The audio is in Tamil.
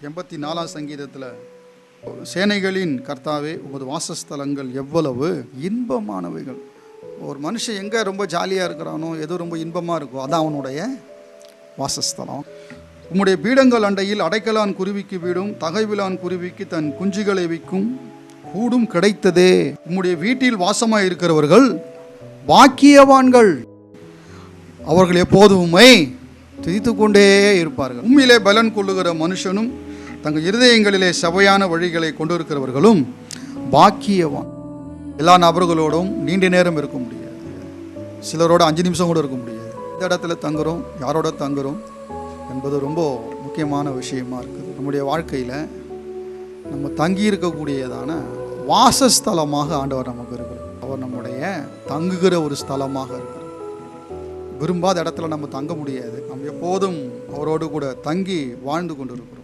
84 சங்கீதத்தில் சேனைகளின் கர்த்தாவே உமது வாசஸ்தலங்கள் எவ்வளவு இன்பமானவைகள். ஒரு மனுஷன் எங்கே ரொம்ப ஜாலியாக இருக்கிறானோ, எது ரொம்ப இன்பமாக இருக்கோ அதான் அவனுடைய வாசஸ்தலம். உம்முடைய பீடங்கள் அண்டையில் அடைக்கலான் குருவிக்கு வீடும் தகைவிலான் குருவிக்கு தன் குஞ்சுகளை வைக்கும் கூடும் கிடைத்ததே. உம்முடைய வீட்டில் வாசமாக இருக்கிறவர்கள் பாக்கியவான்கள், அவர்கள் எப்போதுமே துதித்து கொண்டே இருப்பார்கள். உண்மையிலே பலன் கொள்ளுகிற மனுஷனும் தங்கள் இருதயங்களிலே சபையான வழிகளை கொண்டிருக்கிறவர்களும் பாக்கியவான். எல்லா நபர்களோடும் நீண்ட நேரம் இருக்க முடியாது, சிலரோட 5 நிமிஷம் கூட இருக்க முடியாது. இந்த இடத்துல தங்குறோம், யாரோட தங்குறோம் என்பது ரொம்ப முக்கியமான விஷயமா இருக்குது. நம்முடைய வாழ்க்கையில் நம்ம தங்கி இருக்கக்கூடியதான வாசஸ்தலமாக ஆண்டவர் நமக்கு இருக்கிறார். அவர் நம்முடைய தங்குகிற ஒரு ஸ்தலமாக இருக்கிறார். விரும்பாத இடத்துல நம்ம தங்க முடியாது. நம்ம எப்போதும் அவரோடு கூட தங்கி வாழ்ந்து கொண்டு இருக்கிறோம்.